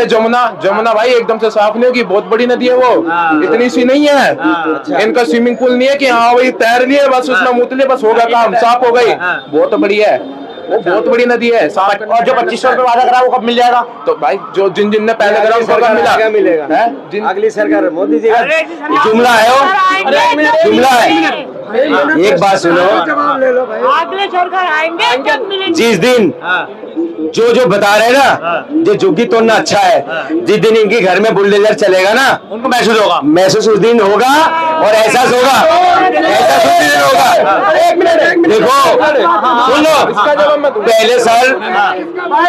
जमुना जमुना भाई एकदम से साफ नहीं होगी, बहुत बड़ी नदी है वो, इतनी सी नहीं है। अच्छा। इनका स्विमिंग पूल नहीं है कि हाँ भाई तैर लिए बस उसमें मुतले बस होगा काम, साफ हो गई। बहुत बड़ी है वो, बहुत बड़ी नदी है। और जो 2500 रुपए वादा करा वो कब मिल जाएगा? तो भाई जो जिन जिन ने पहले करा उनको कब मिलेगा? अगली सरकार मोदी जी जुमला है वो, जुमला है। एक बात सुनो, अगले सरकार आएंगे जब मिलेंगे। जिस दिन जो जो बता रहे ना, जो झुग्गी तोड़ना अच्छा है, जिस दिन इनके घर में बुलडोजर चलेगा ना, उनको महसूस होगा, महसूस उस दिन होगा और एहसास होगा, एहसास उस दिन होगा। एक मिनट देखो, सुन लो, पहले सर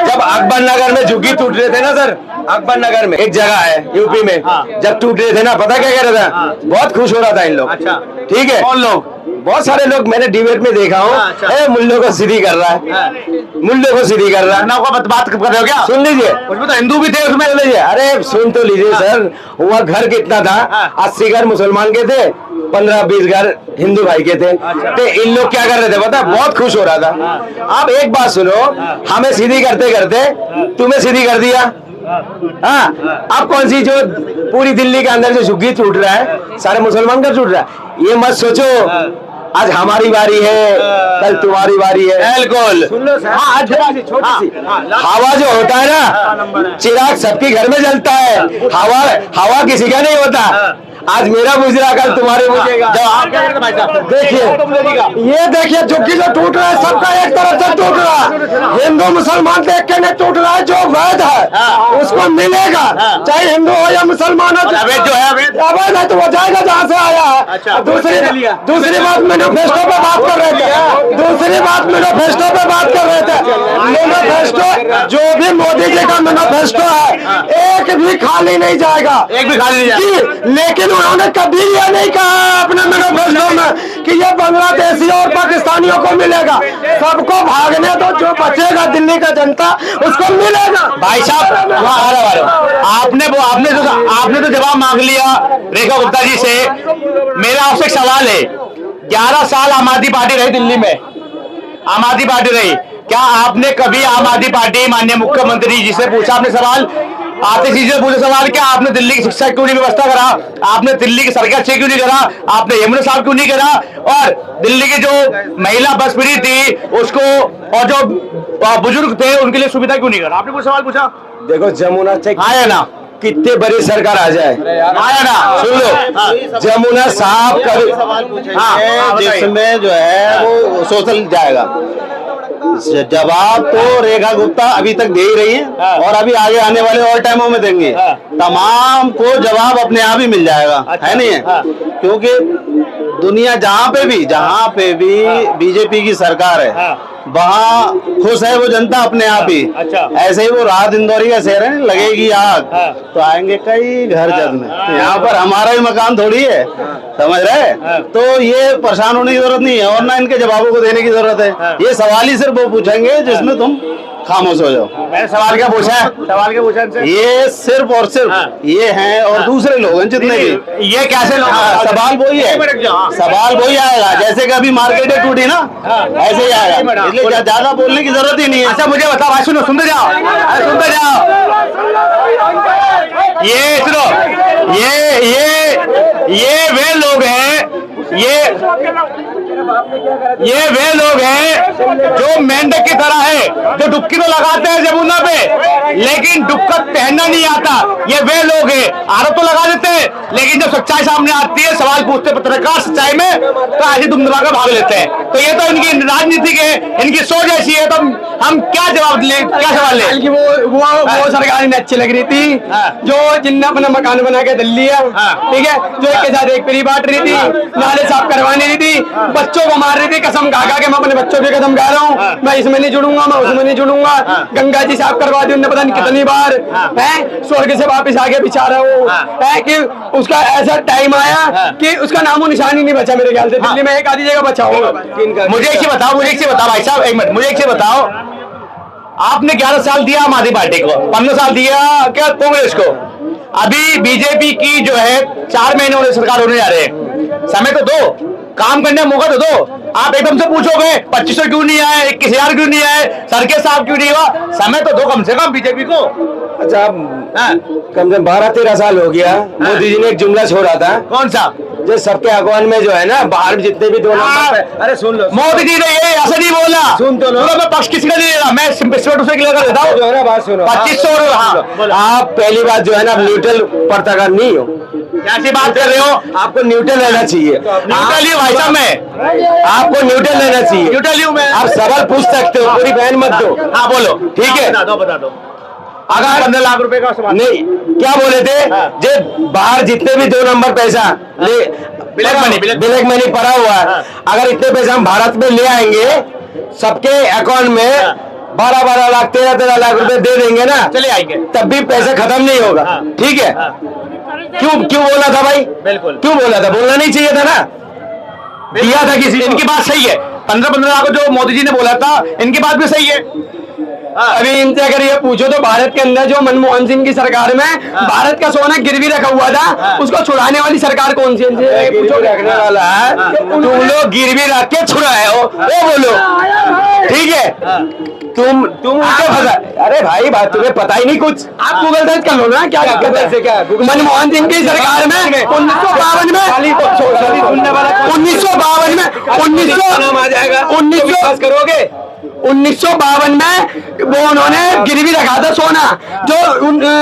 जब अकबर नगर में झुग्गी टूट रहे थे ना सर, अकबर नगर में एक जगह है यूपी में, जब टूट रहे थे ना, पता क्या कह रहा था? बहुत खुश हो रहा था इन लोग। अच्छा ठीक है, कौन लोग? बहुत सारे लोग मैंने डिबेट में देखा हूँ, मुल्लों को सीधी कर रहा है, मुल्लों को सीधी कर रहा है। बात कर रहे हो क्या? सुन लीजिए, उसमें तो हिंदू भी थे उसमें। सुन लीजिए, अरे सुन तो लीजिए सर, वहाँ घर कितना था? 80 घर मुसलमान के थे, 15-20 घर हिंदू भाई के थे। तो इन लोग क्या कर रहे थे पता? बहुत खुश हो रहा था। अब एक बात सुनो, हमें सीधी करते करते तुम्हें सीधी कर दिया। हाँ, अब कौन सी जो पूरी दिल्ली के अंदर जो झुग्गी टूट रहा है, सारे मुसलमान का टूट रहा है। ये मत सोचो आज हमारी बारी है, कल तुम्हारी बारी है। बिल्कुल सुन लो सर, छोटी सी हवा जो होता है ना, चिराग सबके घर में जलता है, हवा हवा किसी का नहीं होता। आज मेरा गुजरा कल तुम्हारे बुझेगा। देखिए ये देखिए झुग्गी जो टूट रहा है, सबका एक तरफ से टूट रहा है। हिंदू मुसलमान देख के नहीं टूट रहा है, जो वैध है उसको मिलेगा, चाहे हिंदू हो या मुसलमान हो। अवैध जो है अवैध है तो वो जाएगा जहाँ से आया है। दूसरी बात मैनिफेस्टो पे बात कर रहे थे, दूसरी बात मैनिफेस्टो पे बात कर रहे थे। मैनिफेस्टो जो भी मोदी जी का मैनिफेस्टो है, एक भी खाली नहीं जाएगा, एक भी खाली नहीं जाएगा। लेकिन उन्होंने कभी ये नहीं कहा अपने मैनिफेस्टो में कि ये बांग्लादेशी और पाकिस्तानियों को मिलेगा। सबको भागने दो, जो बचेगा दिल्ली का जनता उसको मिलेगा। भाई साहब आपने तो जवाब मांग लिया रेखा गुप्ता जी से। मेरा आपसे एक सवाल है, 11 साल आम आदमी पार्टी रही दिल्ली में, आम आदमी पार्टी रही, क्या आपने कभी आम आदमी पार्टी माननीय मुख्यमंत्री जी से पूछा? आपने सवाल आतिश जी से पूछे सवाल, क्या आपने दिल्ली की शिक्षा क्यों नहीं व्यवस्था करा? आपने दिल्ली की सड़कें अच्छी क्यों नहीं करा? आपने यमुना साहब क्यों नहीं करा? और दिल्ली की जो महिला बस फ्री थी उसको, और जो बुजुर्ग थे उनके लिए सुविधा क्यों नहीं करा? आपने कोई सवाल पूछा? देखो जमुना आया ना, कितने बड़ी सरकार आ जाए, आया ना, सुन लो जमुना साहब का जिसमें जो है वो सोशल जाएगा। जवाब तो रेखा गुप्ता अभी तक दे ही रही है और अभी आगे आने वाले और टाइमों में देंगे। तमाम को जवाब अपने आप ही मिल जाएगा, है नहीं है? क्योंकि दुनिया जहाँ पे भी बीजेपी की सरकार है, वहाँ खुश है वो जनता अपने आप ही। ऐसे ही वो राहत इंदौरी का शहर है, लगेगी आग तो आएंगे कई घर जलने। यहाँ पर हमारा ही मकान थोड़ी है, समझ रहे? तो ये परेशान होने की जरूरत नहीं है और ना इनके जवाबों को देने की जरूरत है। ये सवाल ही सिर्फ वो पूछेंगे जिसमें तुम खामोश हो जाओ। मैंने सवाल क्या पूछा है? सवाल क्या पूछा? ये सिर्फ और सिर्फ ये हैं और दूसरे लोग हैं जितने भी। ये कैसे लोग? सवाल वही है, सवाल वही आएगा जैसे कि अभी मार्केटें टूटी ना, ऐसे ही आएगा। इसलिए ज्यादा बोलने की जरूरत ही नहीं है। अच्छा मुझे बताओ भाई, सुनो, सुनते जाओ, सुनते जाओ। ये सुनो, ये वे लोग हैं, ये वे लोग हैं जो मेंढक की तरह है, जो डुबकी तो लगाते हैं जमुना पे लेकिन डुबका पहनना नहीं आता। ये वे लोग हैं, आरोप तो लगा देते हैं लेकिन जब सच्चाई सामने आती है, सवाल पूछते पत्रकार सच्चाई में, तो ऐसे दुमदुमा कर भाग लेते हैं। तो ये तो इनकी राजनीति है, इनकी सोच ऐसी है, तो हम क्या जवाब ले, क्या सवाल ले? वो सरकार इन्हें अच्छी लग रही थी, जो जिनने अपना मकान बना के दिल्ली है, ठीक है, जो एक के साथ एक फ्री बांट रही थी, नाले साफ करवाने रही थी, बच्चों को मार रही थी, कसम खा के मैं अपने बच्चों के कदम गा रहा हूँ, मैं इसमें नहीं जुड़ूंगा, मैं उसमें नहीं जुड़ूंगा। गंगा जी साफ करवा दी उन्होंने पता नहीं कितनी बार, है स्वर्ग से वापस आगे बेचारा वो है कि उसका ऐसा टाइम आया कि उसका नामो निशान ही नहीं बचा मेरे ख्याल से। दिल्ली में एक आधी जगह बचा होगा। मुझे एक चीज बताओ भाई साहब, एक मिनट, मुझे एक चीज बताओ, आपने 11 साल दिया आम आदमी पार्टी को, 15 साल दिया क्या कांग्रेस को? अभी बीजेपी की जो है 4 महीने होने सरकार होने जा रहे हैं, समय तो दो, काम करने का मौका तो दो। आप एकदम से पूछोगे 2500 क्यों नहीं आए, 21,000 क्यों नहीं आए, सड़कें साफ क्यों नहीं हुआ, समय तो दो कम से कम बीजेपी को। अच्छा कम से कम 12-13 साल हो गया, मोदी जी ने एक जुमला छोड़ा था, कौन सा? जो सबके अगवान में जो है ना, बाहर में जितने भी 2 नंबर पे, अरे सुन लो, मोदी जी ने ये ऐसा नहीं बोला। सुन तो लो। मैं पक्ष किसी का नहीं ले रहा, मैं दूसरे क्लियर कर देता जो हूँ। है ना, बात सुनो, 2500 हाँ, आप पहली बात जो है ना, न्यूट्रल पत्रकार नहीं हो, कैसी बात कर रहे हो? आपको न्यूट्रल रहना चाहिए। न्यूट्रल ही भाई साहब मैं, आपको न्यूट्रल रहना चाहिए। न्यूट्रल हूँ मैं। आप सवाल पूछ सकते हो, पूरी बहन मत दो। हाँ बोलो, ठीक है, बता दो। अगर 15 लाख रुपए का सवाल नहीं, क्या बोले थे, जो बाहर जितने भी 2 नंबर पैसा ले, ब्लैक मनी पड़ा हुआ है, अगर इतने पैसे हम भारत में ले आएंगे, सबके अकाउंट में 12-12 लाख 13-13 लाख रुपए दे देंगे ना, चले आएंगे, तब भी पैसा खत्म नहीं होगा। ठीक है, क्यों बोला था भाई? बिल्कुल क्यों बोला था? बोलना नहीं चाहिए था ना, दिया था किसी। इनकी बात सही है, 15-15 लाख जो मोदी जी ने बोला था, इनकी बात भी सही है। अभी इनसे अगर ये पूछो तो भारत के अंदर जो मनमोहन सिंह की सरकार में भारत का सोना गिरवी रखा हुआ था, उसको छुड़ाने वाली सरकार कौन सी है? पूछो, रखने वाला है, तुम लोग गिरवी रख के छुड़ाए हो, वो बोलो। ठीक है, तुम उनके फंसा। अरे भाई बात तुम्हें पता ही नहीं कुछ, आप गूगल सर्च कर लो ना, क्या दिक्कत है? मनमोहन सिंह की सरकार में 1952 में 1952 में वो उन्होंने गिरवी रखा था सोना, जो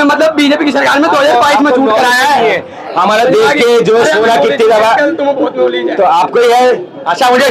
मतलब बीजेपी की सरकार में 2022 में छूट कराया है। हमारा देश के जो सोना कितनी दवा, तो आपको यह अच्छा मुझे